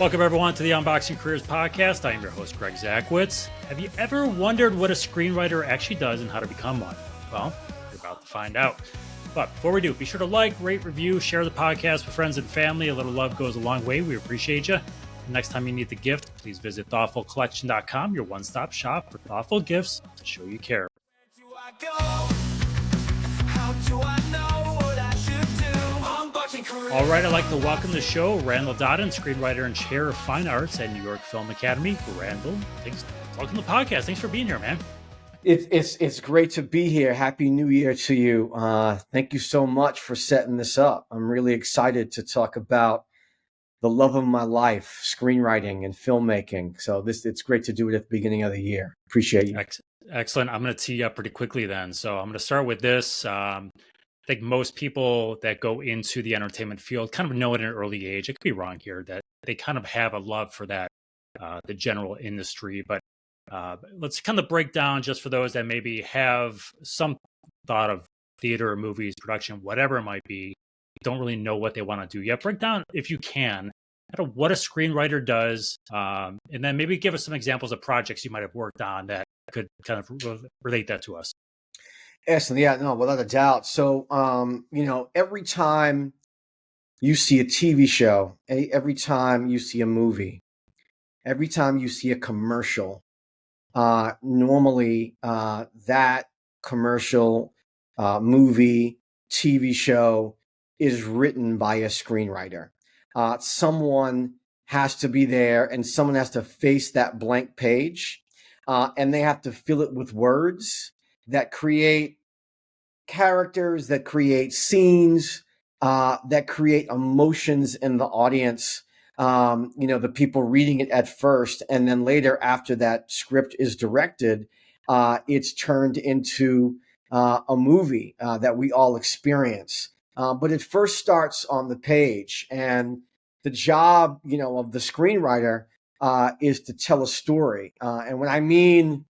Welcome, everyone, to the Unboxing Careers podcast. I am your host, Greg Zakowicz. Have you ever wondered what a screenwriter actually does and how to become one? Well, you're about to find out. But before we do, be sure to like, rate, review, share the podcast with friends and family. A little love goes a long way. We appreciate you. Next time you need the gift, please visit thoughtfulcollection.com, your one-stop shop for thoughtful gifts to show you care. All right, I'd like to welcome to the show Randall Dottin, screenwriter and chair of fine arts at New York Film Academy. Randall, thanks. Welcome to the podcast. Thanks for being here, man. It's great to be here. Happy New Year to you. Thank you so much for setting this up. I'm really excited to talk about the love of my life, screenwriting and filmmaking. So it's great to do it at the beginning of the year. Appreciate you. Excellent. I'm going to tee you up pretty quickly then. So I'm going to start with this. I think most people that go into the entertainment field kind of know at an early age, I could be wrong here, that they kind of have a love for that, the general industry. But let's kind of break down, just for those that maybe have some thought of theater or movies, production, whatever it might be, don't really know what they want to do yet. Break down, if you can, kind of what a screenwriter does, and then maybe give us some examples of projects you might have worked on that could kind of relate that to us. Excellent. Yeah, no, without a doubt. So, every time you see a TV show, every time you see a movie, every time you see a commercial, normally that commercial, movie, TV show is written by a screenwriter. Someone has to be there and someone has to face that blank page, and they have to fill it with words that create characters, that create scenes, that create emotions in the audience. The people reading it at first, and then later, after that script is directed, it's turned into a movie that we all experience. But it first starts on the page, and the job, of the screenwriter is to tell a story. And when I mean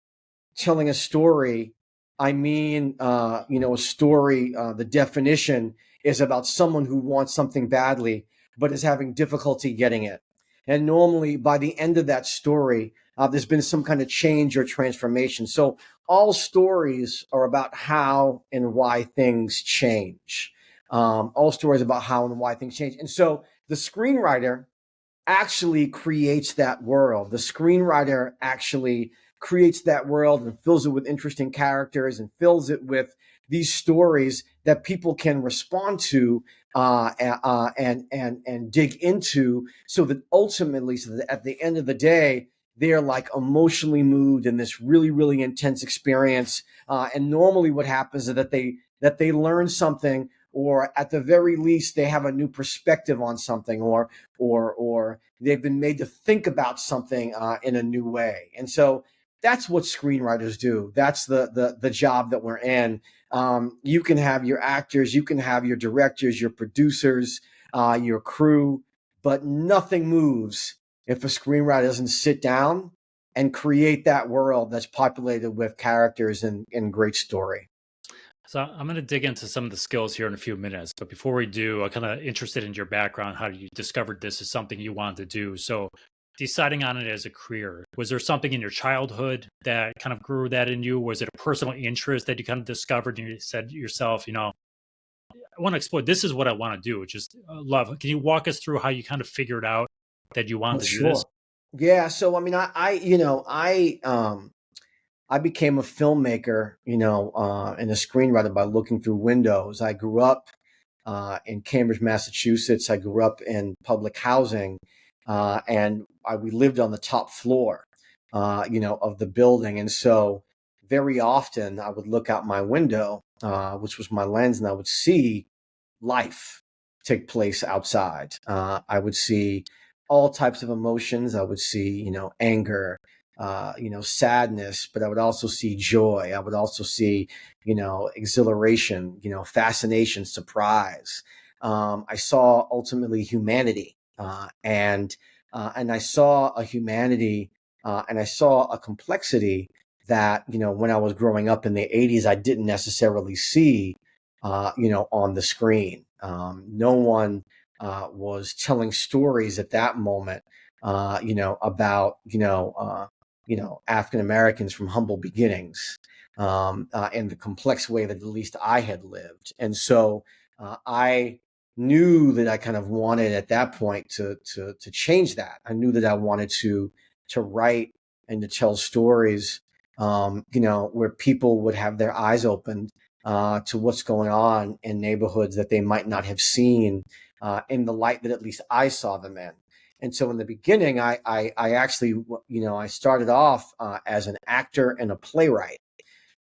telling a story, I mean, a story, the definition is about someone who wants something badly, but is having difficulty getting it. And normally by the end of that story, there's been some kind of change or transformation. So all stories are about how and why things change. All stories about how and why things change. And so the screenwriter actually creates that world. The screenwriter actually creates that world and fills it with interesting characters and fills it with these stories that people can respond to and dig into, so that ultimately, so that at the end of the day, they're like emotionally moved in this really, really intense experience. And normally what happens is that they learn something, or at the very least, they have a new perspective on something, or they've been made to think about something in a new way. And so that's what screenwriters do. That's the job that we're in. You can have your actors, you can have your directors, your producers, your crew, but nothing moves if a screenwriter doesn't sit down and create that world that's populated with characters and great story. So I'm going to dig into some of the skills here in a few minutes. But before we do, I'm kind of interested in your background, how you discovered this as something you wanted to do. So deciding on it as a career, was there something in your childhood that kind of grew that in you? Was it a personal interest that you kind of discovered and you said to yourself, I want to explore, this is what I want to do, just love. Can you walk us through how you kind of figured out that you wanted to do this? Yeah. So, I mean, I became a filmmaker, and a screenwriter by looking through windows. I grew up in Cambridge, Massachusetts. I grew up in public housing, and we lived on the top floor, of the building. And so very often I would look out my window, which was my lens, and I would see life take place outside. I would see all types of emotions. I would see, anger, sadness, but I would also see joy. I would also see, exhilaration, fascination, surprise. I saw ultimately humanity, and I saw a humanity, and I saw a complexity that, when I was growing up in the 80s, I didn't necessarily see, on the screen. No one was telling stories at that moment, about African Americans from humble beginnings, in the complex way that at least I had lived. And so I knew that I kind of wanted at that point to change that. I knew that I wanted to write and to tell stories, where people would have their eyes opened to what's going on in neighborhoods that they might not have seen in the light that at least I saw them in. And so in the beginning, I actually, I started off as an actor and a playwright.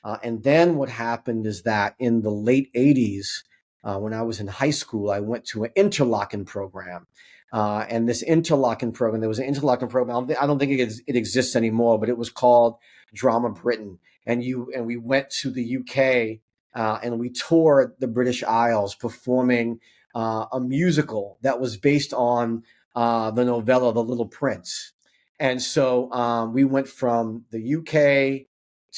And then what happened is that in the late 80s, when I was in high school, I went to an interlocking program. And this interlocking program, there was an interlocking program. I don't think it exists anymore, but it was called Drama Britain. And we went to the UK and we toured the British Isles performing a musical that was based on the novella The Little Prince. And so we went from the UK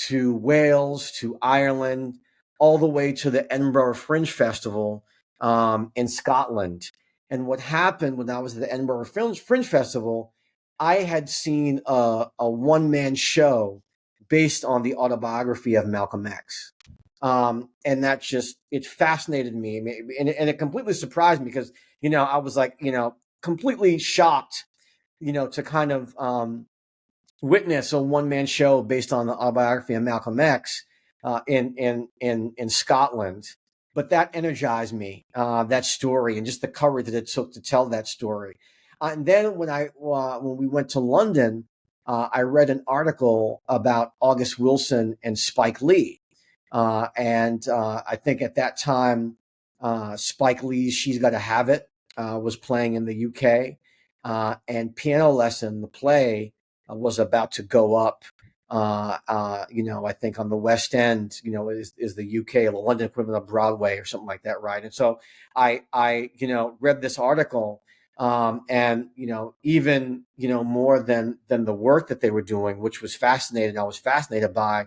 to Wales to Ireland, all the way to the Edinburgh Fringe Festival in Scotland. And what happened when I was at the Edinburgh Fringe Festival, I had seen a one-man show based on the autobiography of Malcolm X. And that it fascinated me. And it completely surprised me because, I was like, completely shocked, to kind of witness a one-man show based on the autobiography of Malcolm X in Scotland. But that energized me, that story, and just the courage that it took to tell that story. And then when we went to London, I read an article about August Wilson and Spike Lee. And I think at that time, Spike Lee's She's Gotta Have It was playing in the UK. And Piano Lesson, the play, was about to go up. I think on the West End, is the UK, the London equivalent of Broadway or something like that, right? And so I read this article, and even more than the work that they were doing, which was fascinating. I was fascinated by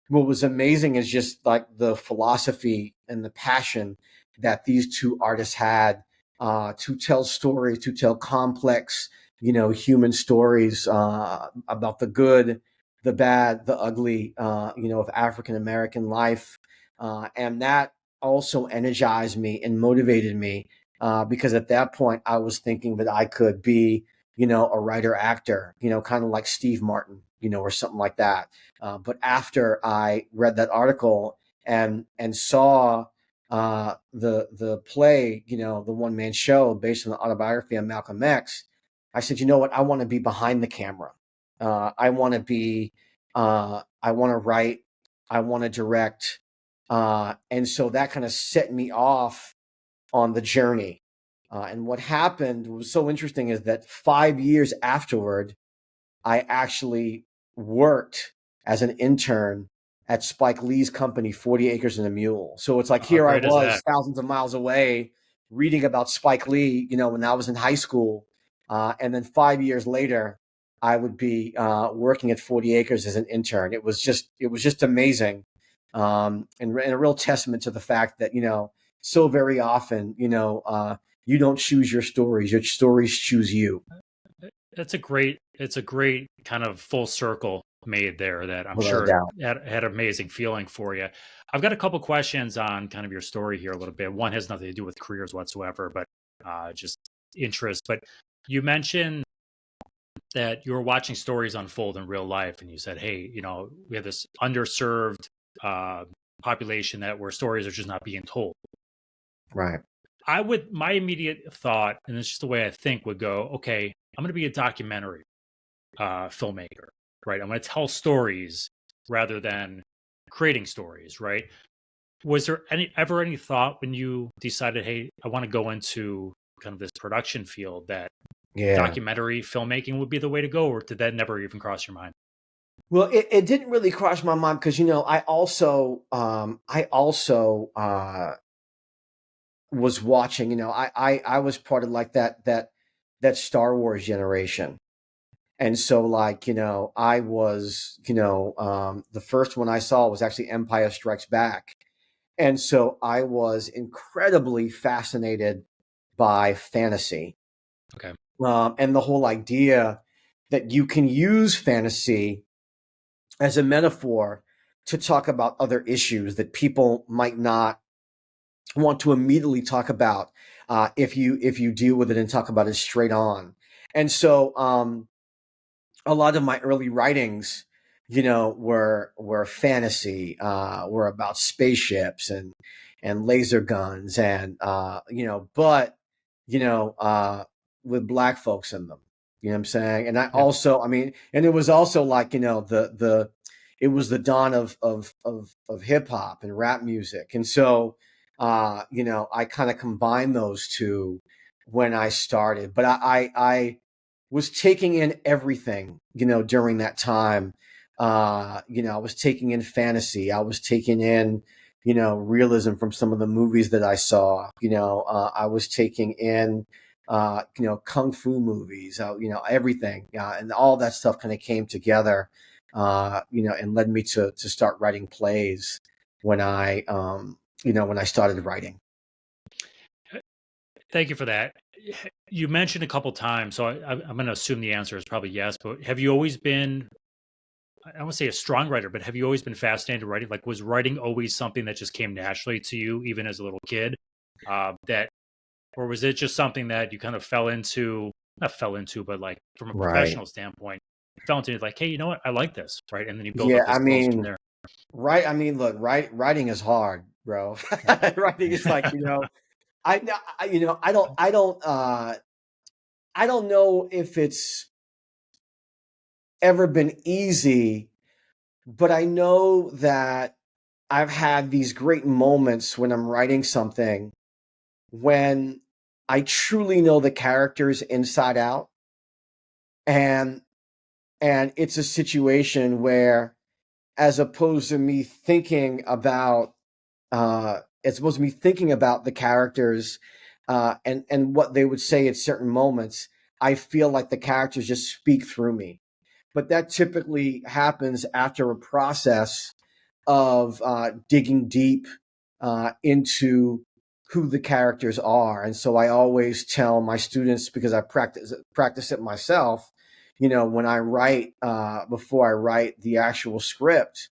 what was amazing is just like the philosophy and the passion that these two artists had to tell stories, to tell complex, human stories about the good, the bad, the ugly, of African American life. And that also energized me and motivated me because at that point I was thinking that I could be, a writer actor, kind of like Steve Martin, or something like that. But after I read that article and saw the play, the one man show based on the autobiography of Malcolm X, I said, you know what? I want to be behind the camera. I want to be. I want to write. I want to direct. And so that kind of set me off on the journey. And what happened was so interesting is that 5 years afterward, I actually worked as an intern at Spike Lee's company, 40 Acres and a Mule. So it's like How here I great is was that? thousands of miles away reading about Spike Lee, when I was in high school. And then 5 years later, I would be working at 40 Acres as an intern. It was just amazing. And a real testament to the fact that, so very often, you don't choose your stories choose you. It's a great kind of full circle made there that I'm Without a sure doubt. had an amazing feeling for you. I've got a couple questions on kind of your story here a little bit. One has nothing to do with careers whatsoever, but just interest. But you mentioned that you were watching stories unfold in real life, and you said, "Hey, we have this underserved uh, population where stories are just not being told." Right. My immediate thought, and it's just the way I think, would go, "Okay, I'm going to be a documentary filmmaker, right? I'm going to tell stories rather than creating stories, right?" Was there ever any thought when you decided, hey, I want to go into kind of this production field, that Yeah. documentary filmmaking would be the way to go, or did that never even cross your mind? Well, it didn't really cross my mind because I also was watching. I was part of like that Star Wars generation, and so like I was the first one I saw was actually Empire Strikes Back, and so I was incredibly fascinated by fantasy. Okay. And the whole idea that you can use fantasy as a metaphor to talk about other issues that people might not want to immediately talk about if you deal with it and talk about it straight on. And so a lot of my early writings, were fantasy, were about spaceships and laser guns and but with black folks in them. You know what I'm saying? And I Yeah. also, I mean, and it was also like, it was the dawn of hip hop and rap music. And so I kind of combined those two when I started. But I was taking in everything, during that time. I was taking in fantasy. I was taking in, realism from some of the movies that I saw. I was taking in, kung fu movies. Everything, and all that stuff kind of came together, and led me to start writing plays when I started writing. Thank you for that. You mentioned a couple times, so I'm going to assume the answer is probably yes. But have you always been, I don't want to say a strong writer, but have you always been fascinated with writing? Like, was writing always something that just came naturally to you, even as a little kid? That, or was it just something that you kind of fell into? Not fell into, but like from a Right. professional standpoint, you fell into it. Like, hey, you know what? I like this, right? And then you build Yeah. up those I skills from mean, there. right. I mean, look, writing is hard, bro. Writing is like, I don't know if it's ever been easy, but I know that I've had these great moments when I'm writing something when I truly know the characters inside out, and it's a situation where, as opposed to me thinking about as opposed to me thinking about the characters and what they would say at certain moments, I feel like the characters just speak through me. But that typically happens after a process of digging deep into who the characters are. And so I always tell my students, because I practice it myself, when I write, before I write the actual script,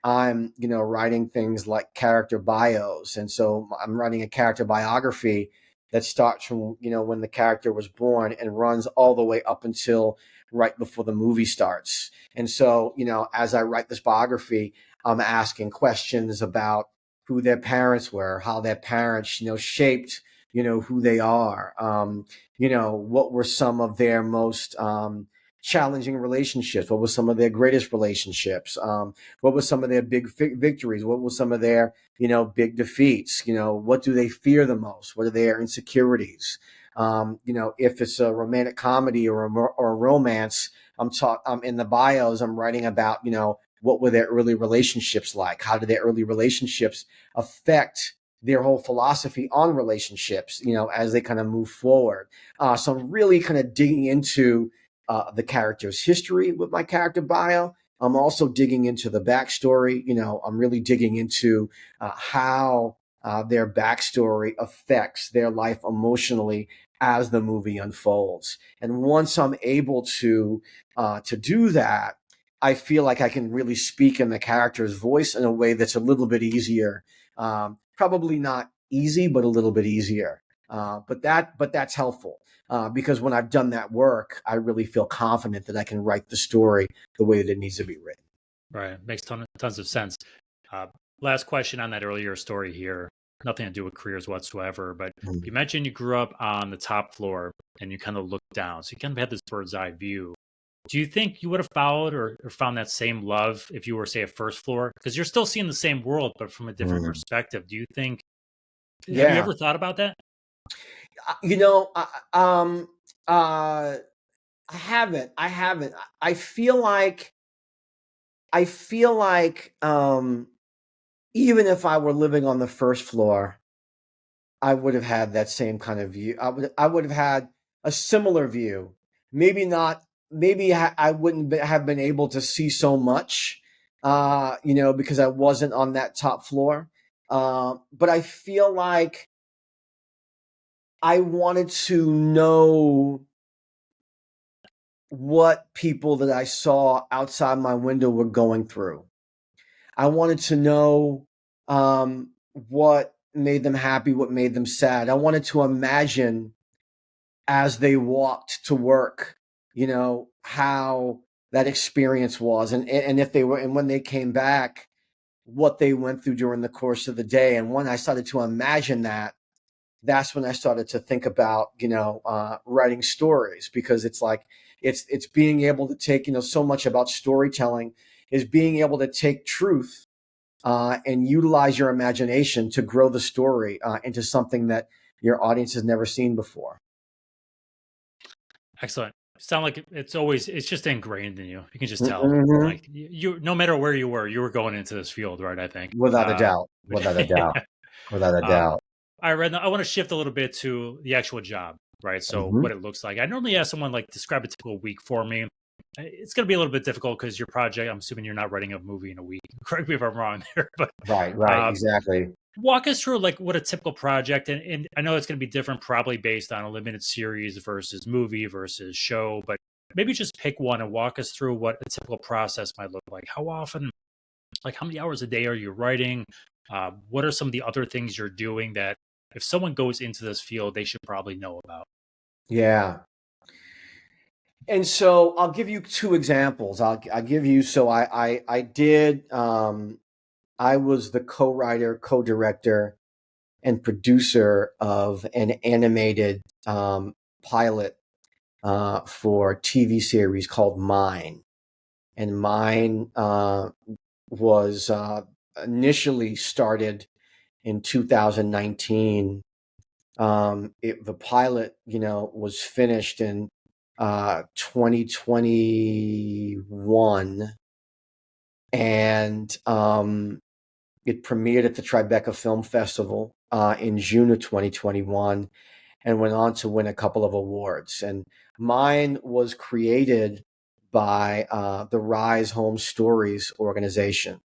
I'm, writing things like character bios. And so I'm writing a character biography that starts from, when the character was born and runs all the way up until right before the movie starts. And so, as I write this biography, I'm asking questions about who their parents were, how their parents, shaped, who they are. What were some of their most challenging relationships? What were some of their greatest relationships? What were some of their big victories? What were some of their, big defeats? What do they fear the most? What are their insecurities? If it's a romantic comedy or a romance, I'm in the bios, I'm writing about, what were their early relationships like? How did their early relationships affect their whole philosophy on relationships, as they kind of move forward? So I'm really kind of digging into the character's history with my character bio. I'm also digging into the backstory. I'm really digging into how their backstory affects their life emotionally as the movie unfolds. And once I'm able to do that, I feel like I can really speak in the character's voice in a way that's a little bit easier. Probably not easy, but a little bit easier. But that's helpful. Because when I've done that work, I really feel confident that I can write the story the way that it needs to be written. Right. Makes tons of sense. Uh, Last question on that earlier story here. Nothing to do with careers whatsoever, but you mentioned you grew up on the top floor and you kind of looked down. So you kind of had this bird's eye view. Do you think you would have followed or found that same love if you were, say, a first floor? Because you're still seeing the same world, but from a different Mm. perspective. Do you think, have you Yeah. ever thought about that? You know, uh, I haven't. I haven't. I feel like I feel like even if I were living on the first floor, I would have had that same kind of view. I would have had a similar view. Maybe not. Maybe I wouldn't have been able to see so much, because I wasn't on that top floor. But I feel like I wanted to know what people that I saw outside my window were going through. I wanted to know what made them happy, what made them sad. I wanted to imagine as they walked to work, how that experience was, and if they were, and when they came back, what they went through during the course of the day. And when I started to imagine that, that's when I started to think about, writing stories, because it's like, it's being able to take, so much about storytelling is being able to take truth and utilize your imagination to grow the story into something that your audience has never seen before. Excellent. Sound like it's just ingrained in you. You can just tell. Mm-hmm. Like you, no matter where you were going into this field, right? I think. Without a doubt. Without a doubt. Without a um, doubt. I read. I want to shift a little bit to the actual job, right? So Mm-hmm. what it looks like. I normally ask someone like describe a typical week for me. It's going to be a little bit difficult because your project. I'm assuming you're not writing a movie in a week. Correct me if I'm wrong there, but Right, um, exactly. walk us through like what a typical project, and I know it's going to be different, probably based on a limited series versus movie versus show, but maybe just pick one and walk us through what a typical process might look like. How often, like how many hours a day are you writing? What are some of the other things you're doing that if someone goes into this field, they should probably know about? Yeah. And so I'll give you two examples. I'll give you, so I did, I was the co-writer, co-director, and producer of an animated pilot for a TV series called Mine. And Mine was initially started in 2019. The pilot, was finished in 2021, and it premiered at the Tribeca Film Festival in June of 2021, and went on to win a couple of awards. And Mine was created by the Rise Home Stories organization.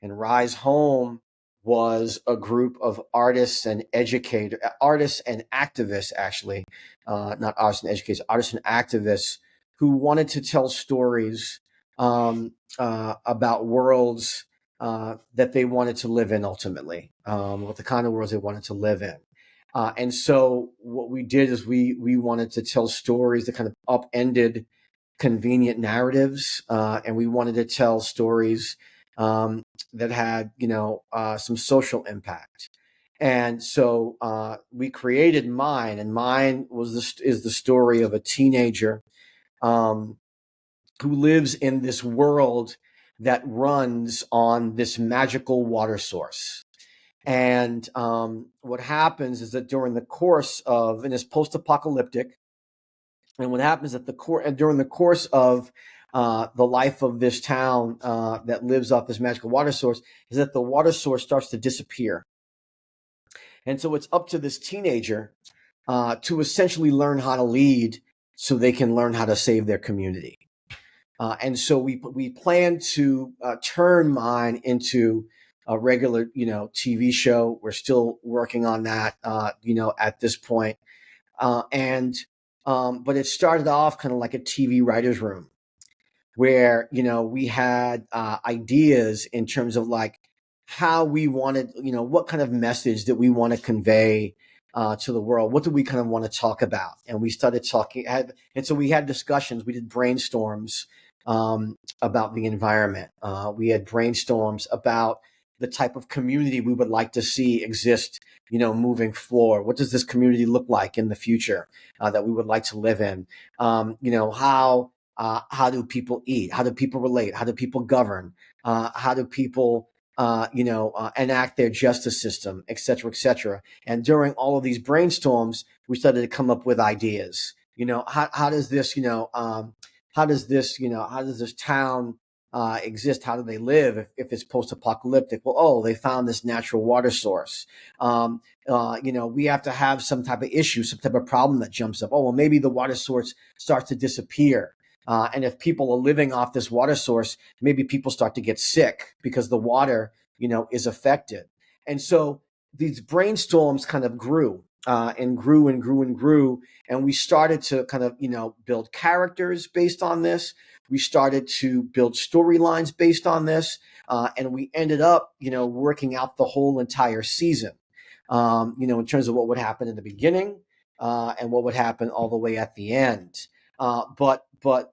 And Rise Home was a group of artists and activists, actually, not artists and educators, artists and activists who wanted to tell stories about worlds that they wanted to live in ultimately, what the kind of worlds they wanted to live in. And so what we did is we wanted to tell stories that kind of upended convenient narratives, and we wanted to tell stories that had, some social impact. And so we created Mine, and Mine is the story of a teenager um, who lives in this world that runs on this magical water source. And what happens is that during the course of, and it's post-apocalyptic, and what happens at during the course of the life of this town that lives off this magical water source, is that the water source starts to disappear. And so it's up to this teenager to essentially learn how to lead so they can learn how to save their community. And so we plan to turn Mine into a regular, TV show. We're still working on that, at this point. But it started off kind of like a TV writer's room where, we had ideas in terms of like how we wanted, what kind of message that we want to convey to the world. What do we kind of want to talk about? And we started talking, and so we had discussions. We did brainstorms about the environment. We had brainstorms about the type of community we would like to see exist, moving forward. What does this community look like in the future that we would like to live in? How do people eat? How do people relate? How do people govern? How do people, enact their justice system, et cetera, et cetera. And during all of these brainstorms, we started to come up with ideas. How does this, how does this town exist? How do they live if it's post-apocalyptic? Well, they found this natural water source. We have to have some type of issue, some type of problem that jumps up. Oh, well, maybe the water source starts to disappear. And if people are living off this water source, maybe people start to get sick because the water, is affected. And so these brainstorms kind of grew. and grew and grew and grew. And we started to kind of, build characters based on this. We started to build storylines based on this. And we ended up, working out the whole entire season, in terms of what would happen in the beginning and what would happen all the way at the end. But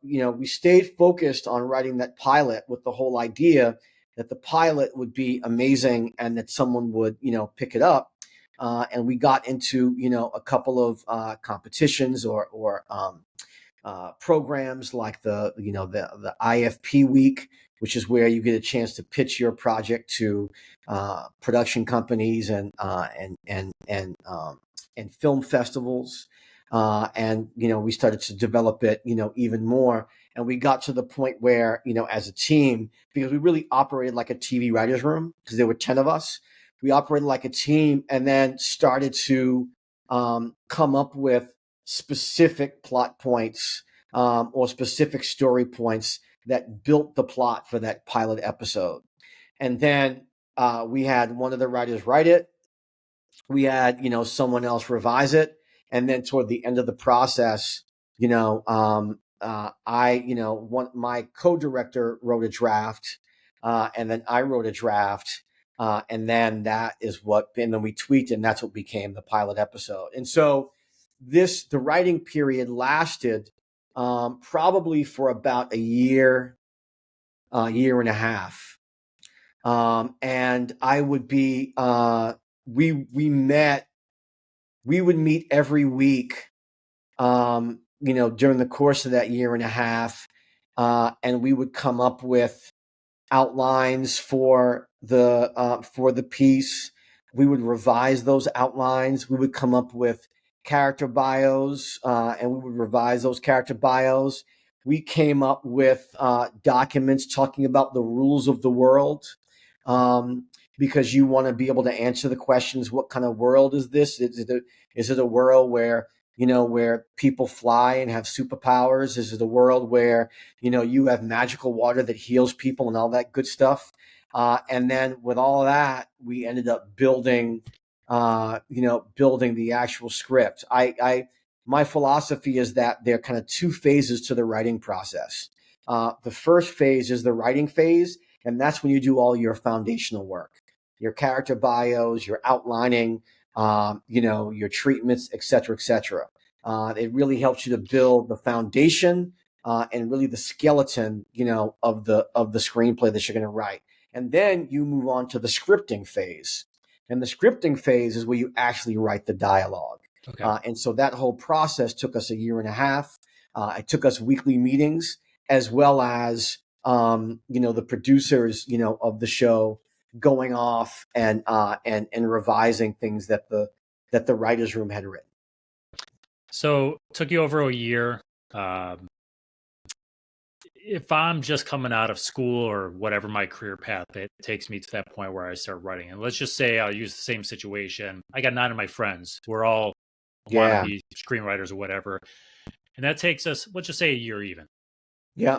we stayed focused on writing that pilot with the whole idea that the pilot would be amazing and that someone would, pick it up. And we got into, a couple of competitions or programs like the IFP week, which is where you get a chance to pitch your project to production companies and film festivals. And we started to develop it, even more. And we got to the point where, as a team, because we really operated like a TV writers' room, because there were 10 of us, we operated like a team, and then started to come up with specific plot points or specific story points that built the plot for that pilot episode. And then we had one of the writers write it. We had, someone else revise it. And then toward the end of the process, my co-director wrote a draft, and then I wrote a draft. And then and then we tweaked, and that's what became the pilot episode. And so the writing period lasted probably for about a year and a half. And I would be, we would meet every week, during the course of that year and a half. And we would come up with outlines for the piece. We would revise those outlines. We would come up with character bios, and we would revise those character bios. We came up with documents talking about the rules of the world, because you want to be able to answer the questions: what kind of world is this? Is it a world where where people fly and have superpowers? Is it a world where you have magical water that heals people and all that good stuff? And then with all of that, we ended up building the actual script. My philosophy is that there are kind of two phases to the writing process. The first phase is the writing phase, and that's when you do all your foundational work, your character bios, your outlining, your treatments, et cetera, et cetera. It really helps you to build the foundation and really the skeleton, of the screenplay that you're going to write. And then you move on to the scripting phase. And the scripting phase is where you actually write the dialogue. Okay. And so that whole process took us a year and a half. It took us weekly meetings, as well as, the producers, of the show going off and revising things that the writers' room had written. So it took you over a year. If I'm just coming out of school or whatever my career path, it takes me to that point where I start writing. And let's just say I'll use the same situation. I got 9 of my friends who are all want to be screenwriters or whatever. And that takes us, let's just say, a year even. Yeah.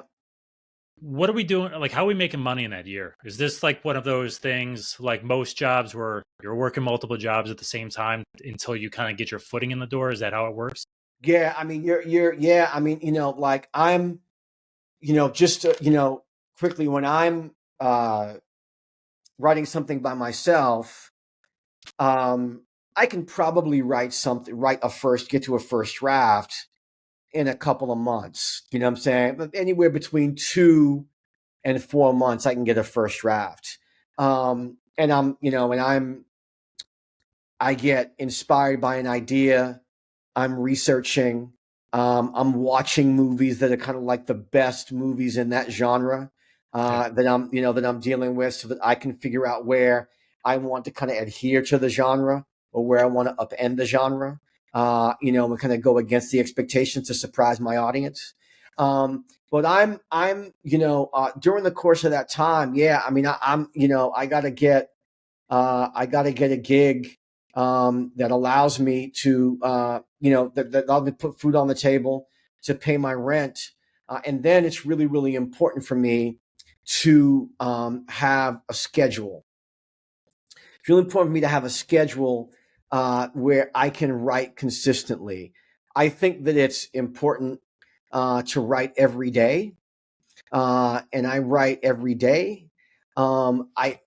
What are we doing? Like, how are we making money in that year? Is this like one of those things, like most jobs, where you're working multiple jobs at the same time until you kind of get your footing in the door? Is that how it works? Yeah. I mean, like I'm, just to, quickly, when I'm writing something by myself, I can probably get to a first draft in a couple of months. You know what I'm saying? Anywhere between 2 and 4 months, I can get a first draft. I get inspired by an idea. I'm researching. I'm watching movies that are kind of like the best movies in that genre that I'm dealing with, so that I can figure out where I want to kind of adhere to the genre or where I want to upend the genre. And kind of go against the expectations to surprise my audience. But I'm during the course of that time, I gotta get a gig that allows me to that allows me to put food on the table, to pay my rent, and then it's really, really important for me to have a schedule. It's really important for me to have a schedule where I can write consistently. I think that it's important to write every day, and I write every day. I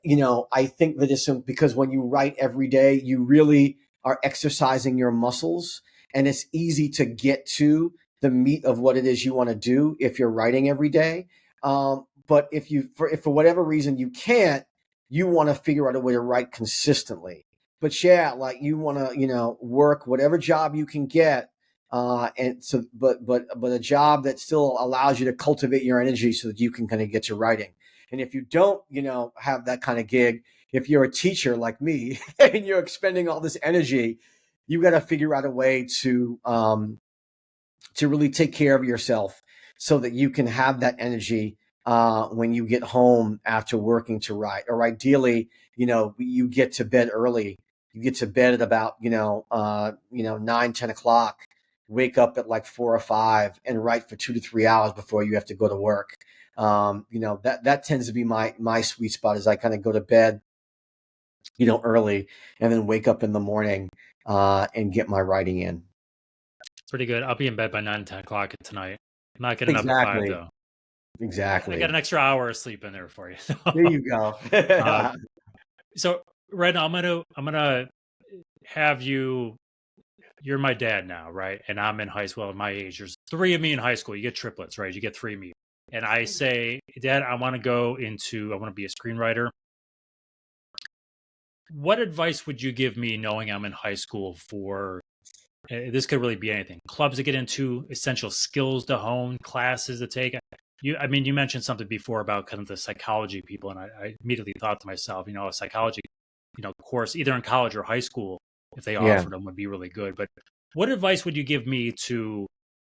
think that it's because when you write every day, you really are exercising your muscles, and it's easy to get to the meat of what it is you want to do if you're writing every day. But if for whatever reason you can't, you want to figure out a way to write consistently. But yeah, like you want to, work whatever job you can get, and so but a job that still allows you to cultivate your energy so that you can kind of get to writing. And if you don't, have that kind of gig, if you're a teacher like me and you're expending all this energy, you got to figure out a way to really take care of yourself so that you can have that energy when you get home after working to write. Or ideally, you get to bed early. You get to bed at about 9, 10 o'clock. Wake up at like 4 or 5 and write for 2 to 3 hours before you have to go to work. That tends to be my sweet spot, as I kind of go to bed early and then wake up in the morning and get my writing in. Pretty good. I'll be in bed by 9, 10 o'clock tonight. I'm not getting up at 5 Exactly. though. I got Exactly. an extra hour of sleep in there for you. There you go. So right now I'm gonna have you. You're my dad now, right? And I'm in high school at my age. There's 3 of me in high school. You get triplets, right? You get 3 of me. And I say, Dad, I want to be a screenwriter. What advice would you give me knowing I'm in high school for this could really be anything. Clubs to get into, essential skills to hone, classes to take. You mentioned something before about kind of the psychology people, and I immediately thought to myself, a psychology, course either in college or high school, if they Yeah. offered them, would be really good. But what advice would you give me to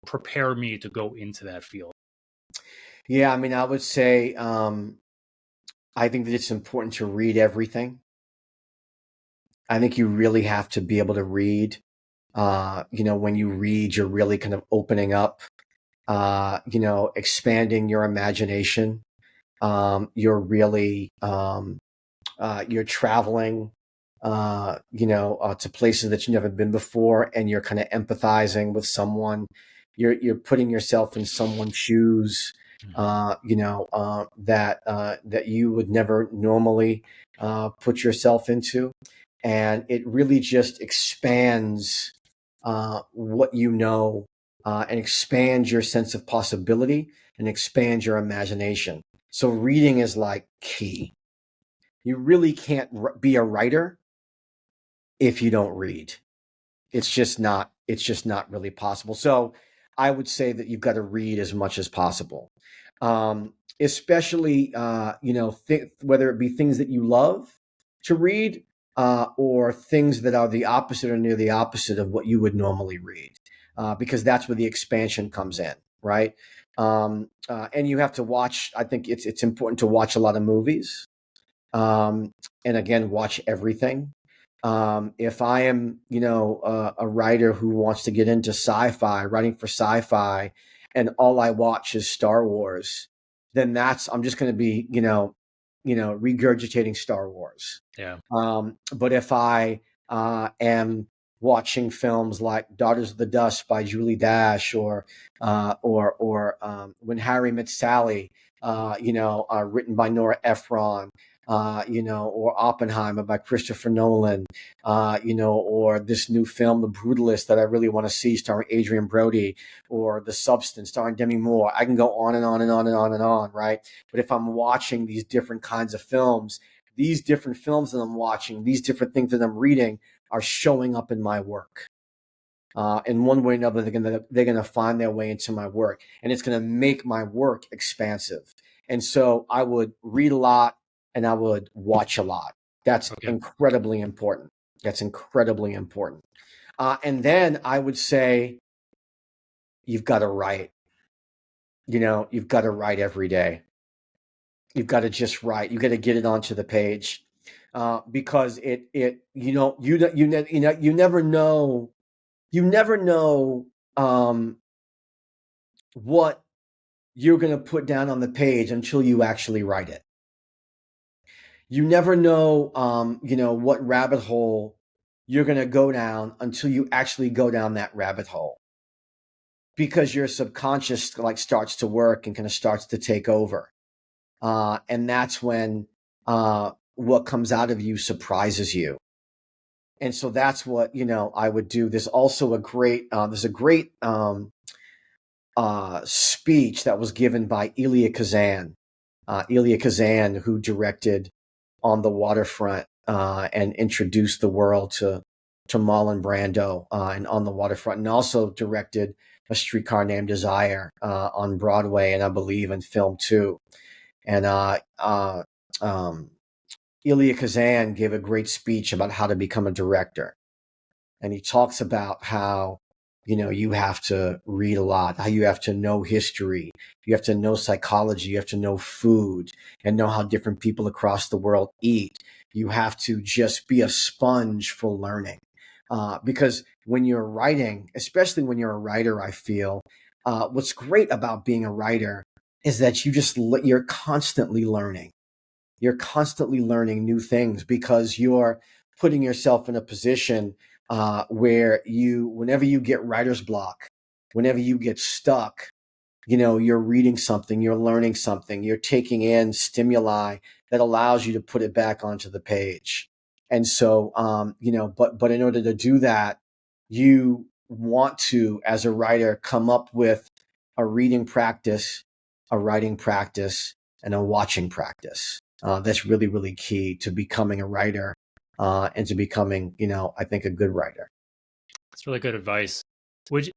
prepare me to go into that field? Yeah. I mean, I would say, I think that it's important to read everything. I think you really have to be able to read. When you read, you're really kind of opening up, expanding your imagination. You're really, you're traveling, to places that you've never been before, and you're kind of empathizing with someone. You're putting yourself in someone's shoes, that you would never normally put yourself into, and it really just expands what you know, and expands your sense of possibility and expands your imagination. So reading is like key. You really can't be a writer if you don't read. It's just not really possible. So I would say that you've got to read as much as possible. Especially whether it be things that you love to read, or things that are the opposite or near the opposite of what you would normally read, because that's where the expansion comes in, right? And you have to watch. I think it's important to watch a lot of movies, and again, watch everything. If I am, a writer who wants to get into sci-fi, writing for sci-fi, and all I watch is Star Wars, then I'm just going to be, regurgitating Star Wars. Yeah. But if I am watching films like Daughters of the Dust by Julie Dash, or When Harry Met Sally, written by Nora Ephron, or Oppenheimer by Christopher Nolan, or this new film, The Brutalist, that I really want to see, starring Adrian Brody, or The Substance, starring Demi Moore. I can go on and on and on and on and on, right? But if I'm watching these different kinds of films, these different films that I'm watching, these different things that I'm reading are showing up in my work. In one way or another, they're gonna find their way into my work, and it's gonna make my work expansive. And so I would read a lot, and I would watch a lot. That's incredibly important. That's incredibly important. And then I would say you've got to write. You've got to write every day. You've got to just write. You got to get it onto the page, because you never know. You never know what you're going to put down on the page until you actually write it. You never know, what rabbit hole you're going to go down until you actually go down that rabbit hole, because your subconscious like starts to work and kind of starts to take over. And that's when what comes out of you surprises you. And so that's what, I would do. There's also there's a great speech that was given by Elia Kazan. Elia Kazan, who directed On the Waterfront and introduced the world to Marlon Brando and On the Waterfront, and also directed A Streetcar Named Desire on Broadway, and I believe in film too. And Elia Kazan gave a great speech about how to become a director. And he talks about how, you have to read a lot, how you have to know history, you have to know psychology, you have to know food and know how different people across the world eat. You have to just be a sponge for learning. Because when you're writing, especially when you're a writer, I feel what's great about being a writer is that you're constantly learning. You're constantly learning new things because you're putting yourself in a position where whenever you get writer's block, whenever you get stuck, you're reading something, you're learning something, you're taking in stimuli that allows you to put it back onto the page. And so, but in order to do that, you want to, as a writer, come up with a reading practice, a writing practice, and a watching practice. That's really, really key to becoming a writer and to becoming, I think, a good writer. That's really good advice. Would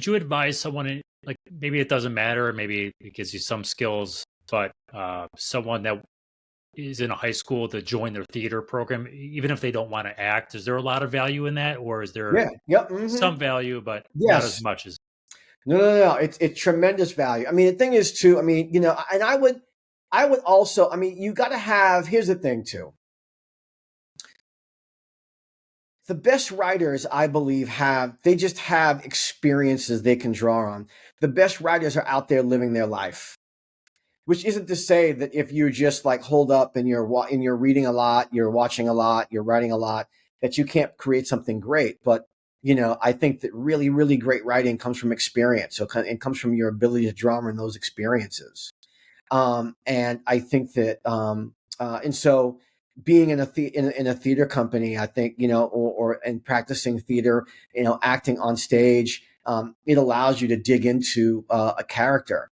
you advise someone, like, maybe it doesn't matter, maybe it gives you some skills, but someone that is in a high school to join their theater program, even if they don't want to act? Is there a lot of value in that, or is there Yeah. Yep. Mm-hmm. some value, but not as Yes. much as? No. It's tremendous value. I mean, the thing is too, I mean, and I would also, I mean, you got to have, here's the thing too. The best writers, I believe, they just have experiences they can draw on. The best writers are out there living their life, which isn't to say that if you're just like holed up and you're reading a lot, you're watching a lot, you're writing a lot, that you can't create something great. But, I think that really, really great writing comes from experience. So it comes from your ability to draw on those experiences. And I think that, and so being in a theater company, I think, or and practicing theater, acting on stage, it allows you to dig into a character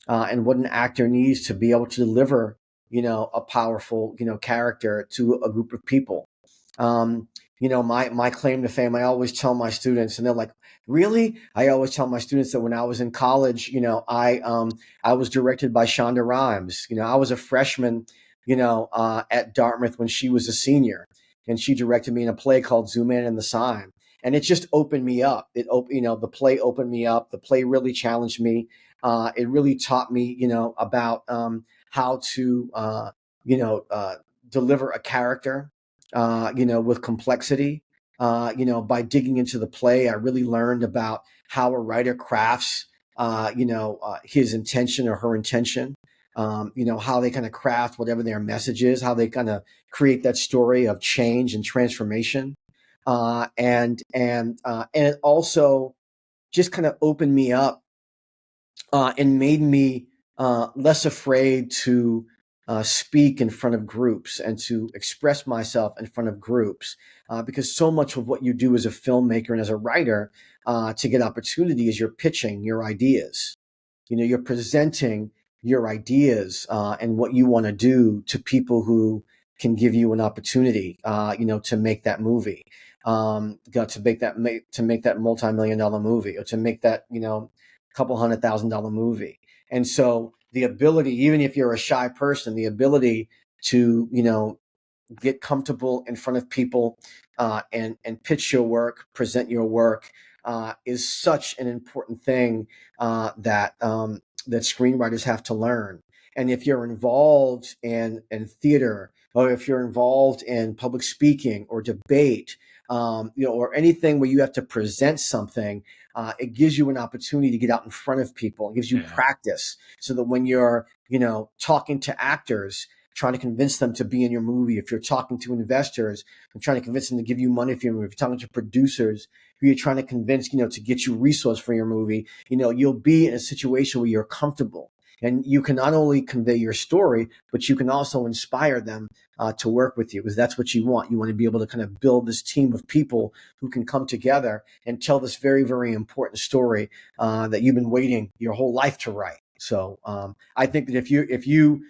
and what an actor needs to be able to deliver, a powerful, character to a group of people. My claim to fame, I always tell my students, and they're like, really? I always tell my students that when I was in college, I was directed by Shonda Rhimes. I was a freshman, at Dartmouth when she was a senior, and she directed me in a play called Zoom In and the Sign. And it just opened me up. The play opened me up. The play really challenged me. It really taught me, about how to, deliver a character, with complexity. By digging into the play, I really learned about how a writer crafts, his intention or her intention. How they kind of craft whatever their message is, how they kind of create that story of change and transformation. And it also just kind of opened me up and made me less afraid to speak in front of groups and to express myself in front of groups. Because so much of what you do as a filmmaker and as a writer to get opportunity is you're pitching your ideas. You're presenting your ideas and what you want to do to people who can give you an opportunity, to make that movie, to make that multi-million-dollar movie, or to make that, couple $100,000 movie. And so the ability, even if you're a shy person, the ability to, get comfortable in front of people and pitch your work, present your work is such an important thing that screenwriters have to learn. And if you're involved in theater, or if you're involved in public speaking or debate, or anything where you have to present something, it gives you an opportunity to get out in front of people. It gives you practice so that when you're, talking to actors, trying to convince them to be in your movie, if you're talking to investors and trying to convince them to give you money for your movie, if you're talking to producers who you're trying to convince, to get you resource for your movie, you'll be in a situation where you're comfortable. And you can not only convey your story, but you can also inspire them to work with you, because that's what you want. You want to be able to kind of build this team of people who can come together and tell this very, very important story that you've been waiting your whole life to write. So I think that if you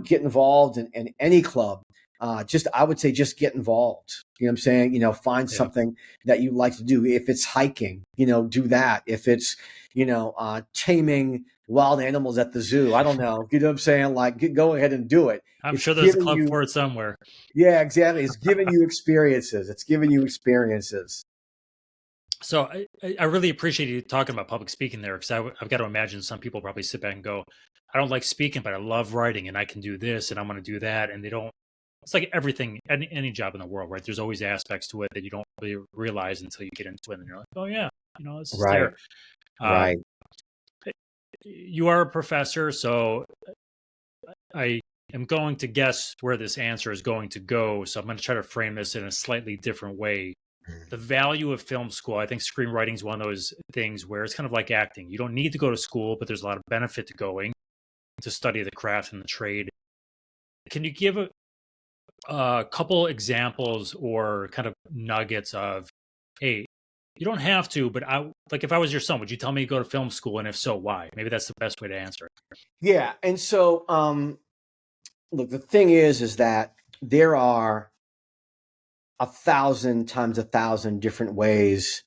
get involved in any club, I would say just get involved. You know what I'm saying? Find something that you like to do. If it's hiking, do that. If it's, taming wild animals at the zoo, I don't know. You know what I'm saying? Like, go ahead and do it. I'm It's sure there's a giving club you, for it somewhere. yeah, exactly. It's giving you experiences. It's giving you experiences. So I really appreciate you talking about public speaking there, because I've got to imagine some people probably sit back and go, I don't like speaking, but I love writing, and I can do this and I'm going to do that. And they don't, it's like everything, any job in the world, right? There's always aspects to it that you don't really realize until you get into it. And you're like, oh yeah, this is there. Right. You are a professor, so I am going to guess where this answer is going to go. So I'm going to try to frame this in a slightly different way. The value of film school, I think screenwriting is one of those things where it's kind of like acting. You don't need to go to school, but there's a lot of benefit to going to study the craft and the trade. Can you give a couple examples or kind of nuggets of, hey, you don't have to, but like if I was your son, would you tell me to go to film school? And if so, why? Maybe that's the best way to answer it. Yeah. And so, look, the thing is that there are 1,000 times 1,000 different ways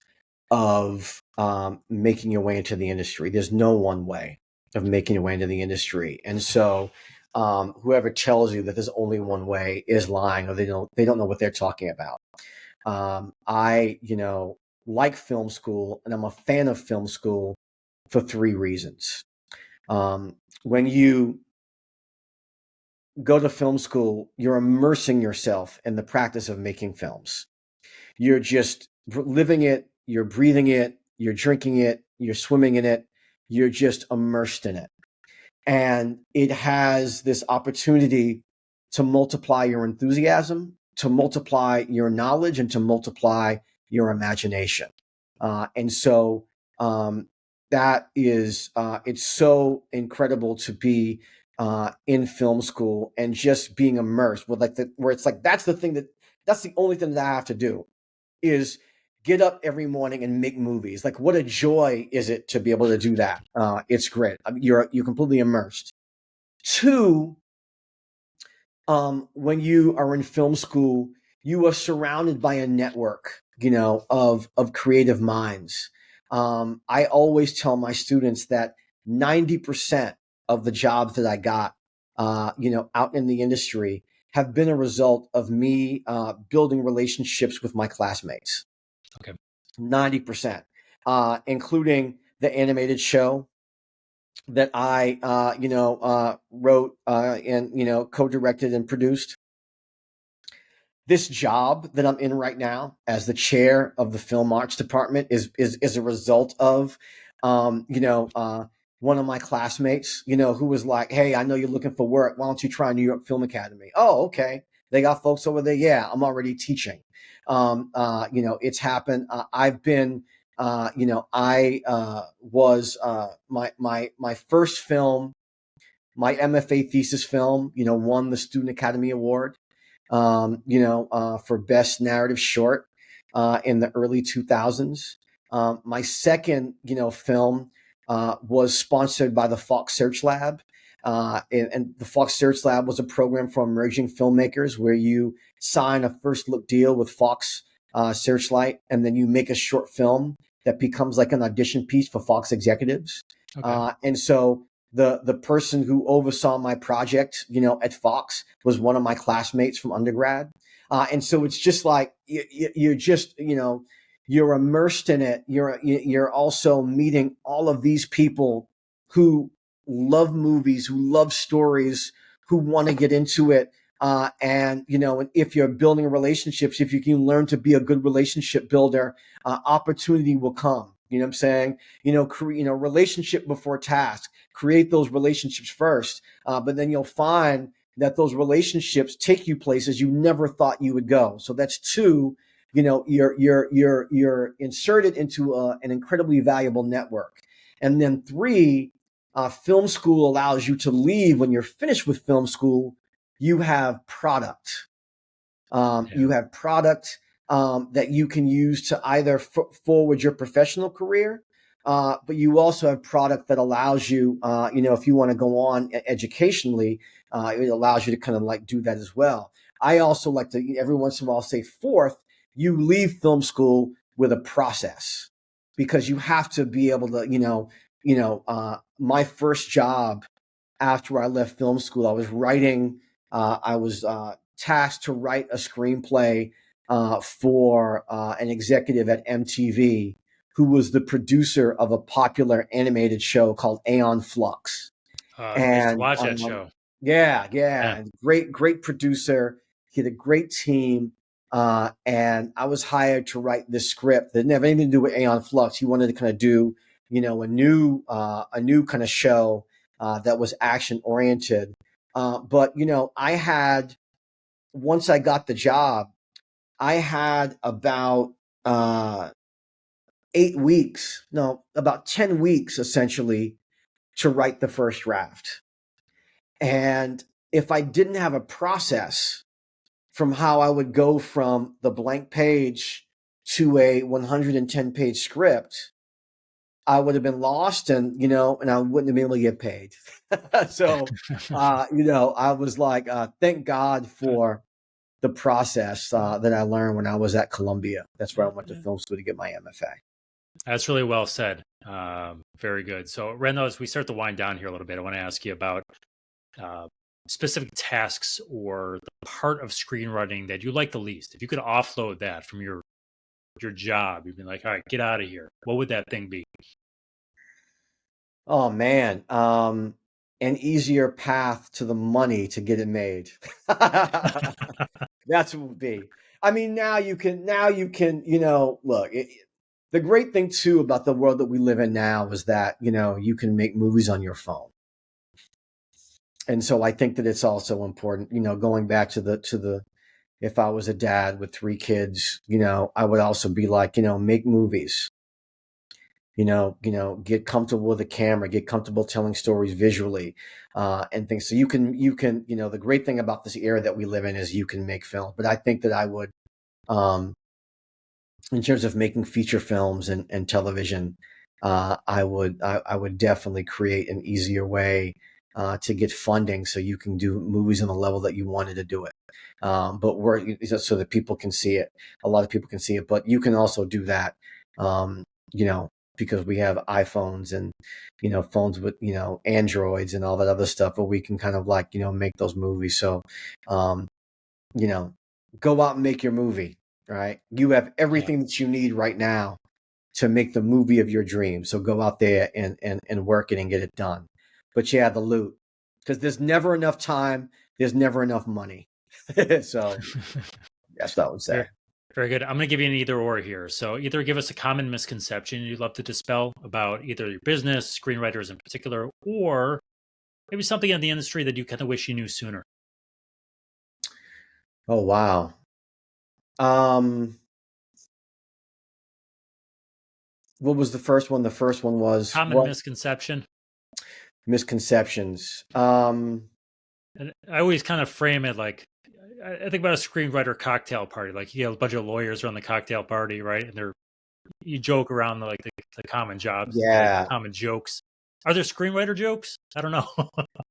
of making your way into the industry. There's no one way of making your way into the industry. And so whoever tells you that there's only one way is lying, or they don't know what they're talking about. I like film school, and I'm a fan of film school for 3 reasons. When you go to film school, you're immersing yourself in the practice of making films. You're just living it, you're breathing it, you're drinking it, you're swimming in it, you're just immersed in it. And it has this opportunity to multiply your enthusiasm, to multiply your knowledge, and to multiply your imagination. And so that is, it's so incredible to be in film school and just being immersed with where it's like, that's the only thing that I have to do is get up every morning and make movies. Like, what a joy is it to be able to do that? It's great. I mean, you're completely immersed. 2, when you are in film school, you are surrounded by a network, of creative minds. I always tell my students that 90% of the jobs that I got, out in the industry have been a result of me building relationships with my classmates. Okay. 90%, including the animated show that I, wrote and, co-directed and produced. This job that I'm in right now as the chair of the film arts department is a result of, one of my classmates, who was like, hey, I know you're looking for work. Why don't you try New York Film Academy? Oh, okay. They got folks over there. Yeah, I'm already teaching. It's happened. I've been, I was my first film, my MFA thesis film, won the Student Academy Award, for best narrative short in the early 2000s. My second, film was sponsored by the Fox Search Lab. And the Fox Search Lab was a program for emerging filmmakers where you sign a first look deal with Fox Searchlight, and then you make a short film that becomes like an audition piece for Fox executives. Okay. And so the person who oversaw my project, at Fox was one of my classmates from undergrad. And so it's just like, you're just, you're immersed in it. You're also meeting all of these people who love movies, who love stories, who want to get into it. And if you're building relationships, if you can learn to be a good relationship builder, opportunity will come. You know what I'm saying? Relationship before task. Create those relationships first, but then you'll find that those relationships take you places you never thought you would go. So that's two, you're inserted into an incredibly valuable network. And then three, film school allows you to leave when you're finished with film school. You have product. You have product that you can use to either forward your professional career, but you also have product that allows you, if you want to go on educationally, it allows you to kind of like do that as well. I also like to every once in a while say fourth, you leave film school with a process because you have to be able to, my first job after I left film school, I was writing, I was tasked to write a screenplay for an executive at MTV who was the producer of a popular animated show called Aeon Flux. I used to And watch that show. yeah, Yeah. and great producer. He had a great team. And I was hired to write this script that didn't have anything to do with Aeon Flux. He wanted to kind of do, a new kind of show that was action oriented. But I had, once I got the job, I had about 8 weeks, no, about 10 weeks essentially to write the first draft. And if I didn't have a process from how I would go from the blank page to a 110 page script, I would have been lost and I wouldn't have been able to get paid. So, I was like, thank God for the process that I learned when I was at Columbia. That's where I went to film school to get my MFA. That's really well said. Very good. So, Randall, as we start to wind down here a little bit, I want to ask you about specific tasks or the part of screenwriting that you like the least. If you could offload that from your job, you'd be like, all right, get out of here. What would that thing be? Oh man, an easier path to the money to get it made. That's what it would be. I mean, now you can, look, the great thing too about the world that we live in now is that, you can make movies on your phone. And so I think that it's also important, going back to the, if I was a dad with 3 kids, I would also be like, make movies, get comfortable with the camera, get comfortable telling stories visually, and things. So you can, the great thing about this era that we live in is you can make film. But I think that I would, in terms of making feature films and television, I would definitely create an easier way to get funding so you can do movies on the level that you wanted to do it. But so that people can see it. A lot of people can see it, but you can also do that, because we have iPhones and, phones with, Androids and all that other stuff, but we can kind of like, make those movies. So, go out and make your movie, right? You have everything that you need right now to make the movie of your dreams. So go out there and work it and get it done. But yeah, the loot, because there's never enough time. There's never enough money. So that's what I would say. Very, very good. I'm going to give you an either or here. So either give us a common misconception you'd love to dispel about either your business, screenwriters in particular, or maybe something in the industry that you kind of wish you knew sooner. Oh, wow. What was the first one? The first one was Common misconception. Misconceptions. And I always kind of frame it like, I think about a screenwriter cocktail party. Like you get a bunch of lawyers around the cocktail party, right? And you joke around the common jobs, Yeah. common jokes. Are there screenwriter jokes? I don't know.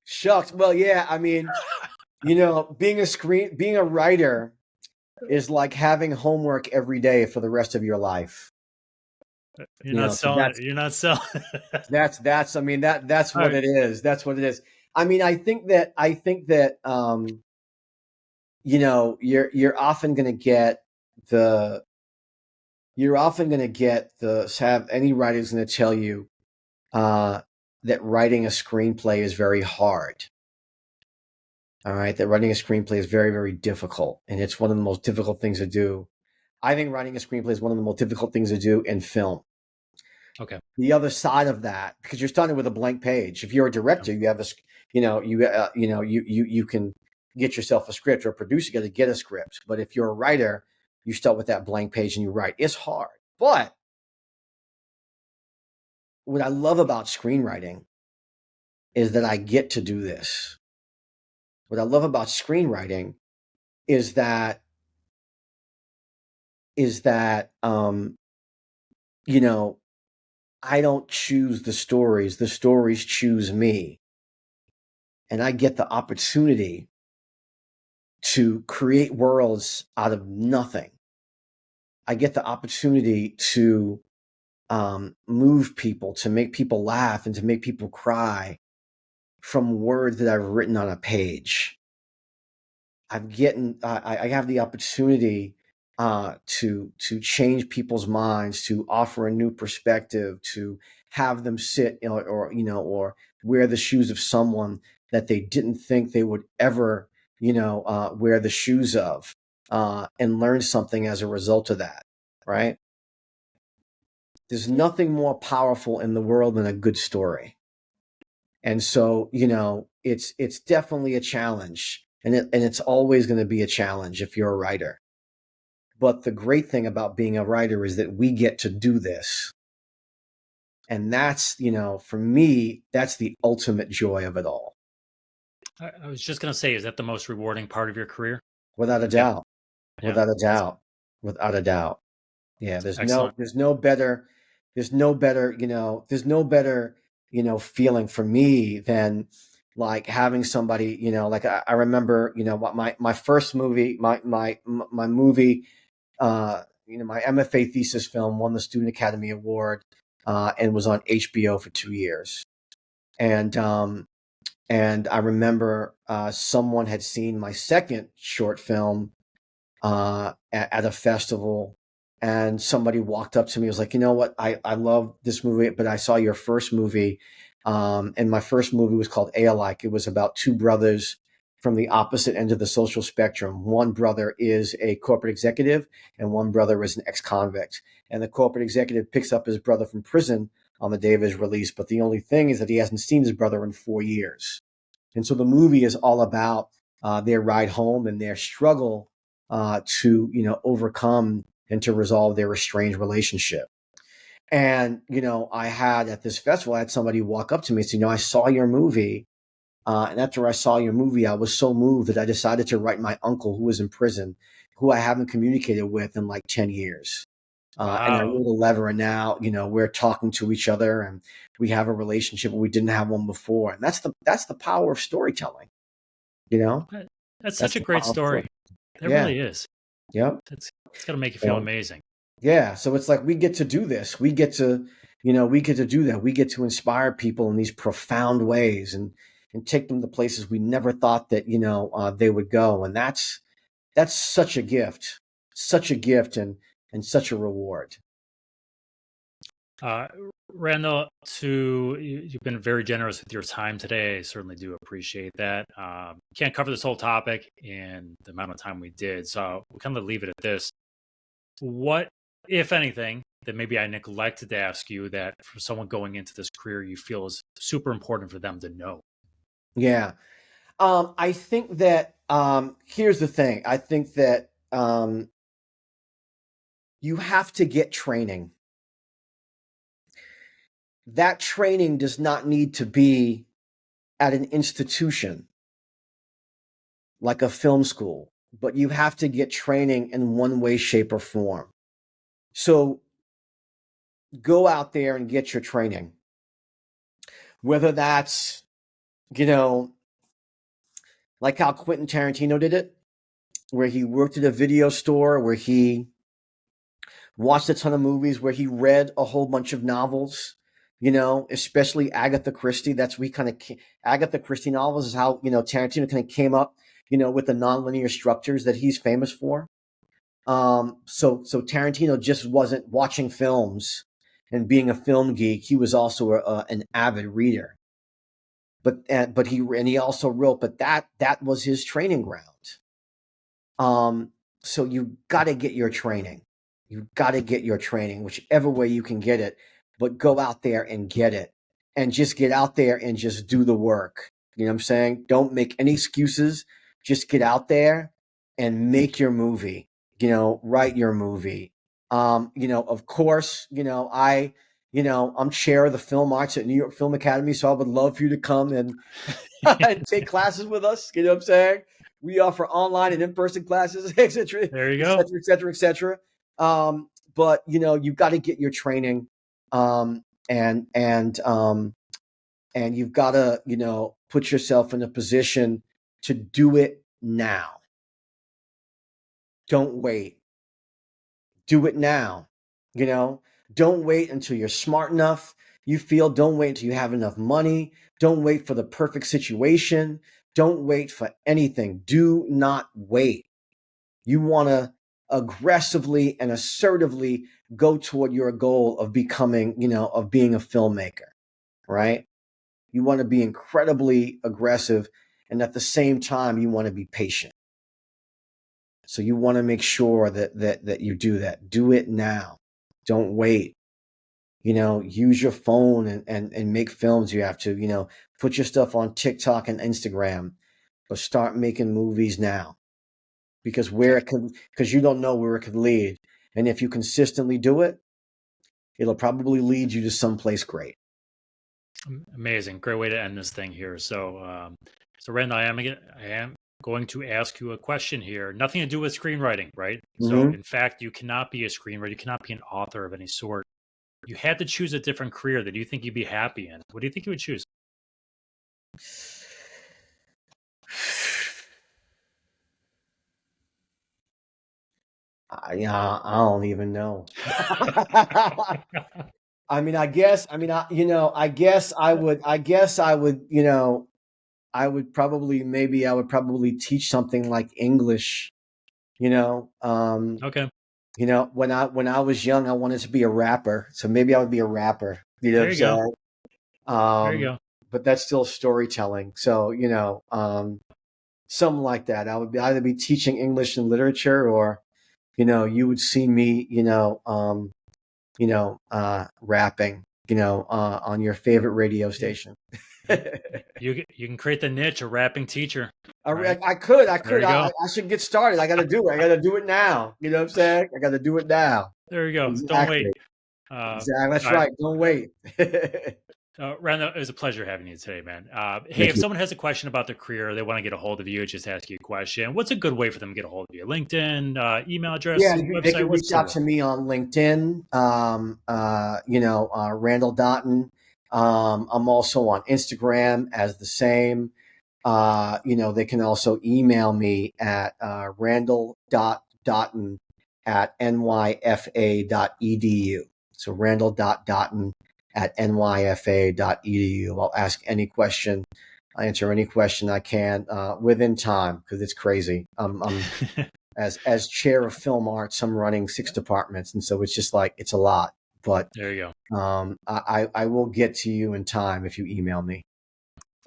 Shucks. Well, yeah. I mean, being a writer is like having homework every day for the rest of your life. You're not selling it. You're not selling. That's. I mean, that's what it is. That's what it is. I mean, I think that you're often going to get have any writer's going to tell you that writing a screenplay is very hard. All right, that writing a screenplay is very, very difficult, and it's one of the most difficult things to do. I think writing a screenplay is one of the most difficult things to do in film. Okay. The other side of that, because you're starting with a blank page. If you're a director, you have a, you can get yourself a script, or a producer got to get a script. But if you're a writer, you start with that blank page and you write. It's hard. But what I love about screenwriting is that I get to do this. What I love about screenwriting is that you know, I don't choose the stories choose me. And I get the opportunity to create worlds out of nothing. I get the opportunity to move people, to make people laugh, and to make people cry from words that I've written on a page. I have the opportunity to change people's minds, to offer a new perspective, to have them sit or wear the shoes of someone that they didn't think they would ever wear the shoes of, and learn something as a result of that. Right? There's nothing more powerful in the world than a good story. And so, it's definitely a challenge, and it's always going to be a challenge if you're a writer. But the great thing about being a writer is that we get to do this. And that's, for me, that's the ultimate joy of it all. I was just going to say, is that the most rewarding part of your career? Without a doubt. Yeah. Without a doubt. Without a doubt. Yeah, there's Excellent. no better, feeling for me than like having somebody, like I remember, my first movie, my movie, my MFA thesis film won the Student Academy Award, and was on HBO for 2 years. And I remember someone had seen my second short film at a festival, and somebody walked up to me and was like, you know what, I love this movie, but I saw your first movie. And my first movie was called Alike. It was about two brothers from the opposite end of the social spectrum. One brother is a corporate executive and one brother is an ex-convict. And the corporate executive picks up his brother from prison on the day of his release. But the only thing is that he hasn't seen his brother in 4 years. And so the movie is all about their ride home and their struggle to overcome and to resolve their estranged relationship. And I had at this festival, I had somebody walk up to me and say, I saw your movie, and after I saw your movie, I was so moved that I decided to write my uncle, who was in prison, who I haven't communicated with in like 10 years. Wow. And I wrote a letter, and now we're talking to each other, and we have a relationship where we didn't have one before. And that's the power of storytelling. That's such a great story. That really is. Yep. It's got to make you feel amazing. Yeah. So it's like we get to do this. We get to do that. We get to inspire people in these profound ways and take them to places we never thought that they would go. And that's such a gift, and such a reward. Randall, you've been very generous with your time today. I certainly do appreciate that. Can't cover this whole topic in the amount of time we did, so we'll kind of leave it at this. What, if anything, that maybe I neglected to ask you that for someone going into this career you feel is super important for them to know? Yeah. I think that here's the thing. I think that you have to get training. That training does not need to be at an institution like a film school, but you have to get training in one way, shape, or form. So go out there and get your training. Whether that's, like how Quentin Tarantino did it, where he worked at a video store, where he watched a ton of movies, where he read a whole bunch of novels, especially Agatha Christie. That's Agatha Christie novels is how, Tarantino kind of came up, with the nonlinear structures that he's famous for. So Tarantino just wasn't watching films and being a film geek. He was also an avid reader. But he also wrote, but that was his training ground. So you got to get your training. You got to get your training, whichever way you can get it, but go out there and get it, and just get out there and just do the work. You know what I'm saying? Don't make any excuses. just get out there and make your movie, write your movie. Of course, I'm chair of the film arts at New York Film Academy, so I would love for you to come and take classes with us. You know what I'm saying? We offer online and in-person classes, et cetera, There you et go. cetera, et cetera, et cetera. But you've got to get your training, and you've got to, put yourself in a position to do it now. Don't wait. Do it now. Don't wait until you're smart enough. Don't wait until you have enough money. Don't wait for the perfect situation. Don't wait for anything. Do not wait. You want to aggressively and assertively go toward your goal of becoming, of being a filmmaker, right? You want to be incredibly aggressive, and at the same time, you want to be patient. So you want to make sure that you do that. Do it now. Don't wait. Use your phone and make films. You have to, put your stuff on TikTok and Instagram, but start making movies now, because you don't know where it could lead. And if you consistently do it, it'll probably lead you to someplace great. Amazing. Great way to end this thing here. So, Randall, I am going to ask you a question here. Nothing to do with screenwriting, right? So, in fact, you cannot be a screenwriter. You cannot be an author of any sort. You had to choose a different career that you think you'd be happy in. What do you think you would choose? I don't even know. I mean, I guess I would probably teach something like English, Okay. when I was young, I wanted to be a rapper. So maybe I would be a rapper, There you go. There you go. But that's still storytelling. So, something like that. I would either be teaching English and literature, or, you would see me, rapping, on your favorite radio station. You can create the niche, a rapping teacher. I should get started. I got to do it. I got to do it now. You know what I'm saying? I got to do it now. There you go. Exactly. Don't wait. Exactly. That's right. Don't wait. Randall, it was a pleasure having you today, man. Hey, if someone has a question about their career, they want to get a hold of you, just ask you a question. What's a good way for them to get a hold of you? LinkedIn, email address, website? They can reach out to me on LinkedIn. Randall Dottin. I'm also on Instagram as the same. They can also email me at randall.dottin@nyfa.edu. So randall.dottin@nyfa.edu. I'll ask any question. I answer any question I can within time, because it's crazy. I'm as chair of film arts, I'm running 6 departments, and so it's just like, it's a lot. But there you go. I will get to you in time if you email me.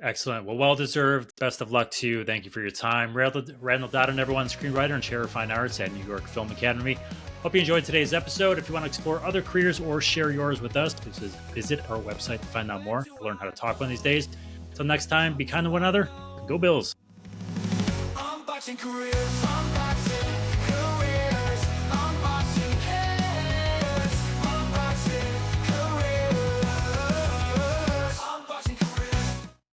Excellent. Well deserved. Best of luck to you. Thank you for your time. Randall Dottin, everyone, screenwriter and chair of fine arts at New York Film Academy. Hope you enjoyed today's episode. If you want to explore other careers or share yours with us, please visit our website to find out more. Learn how to talk one of these days. Until next time, be kind to one another. Go Bills. Unboxing careers.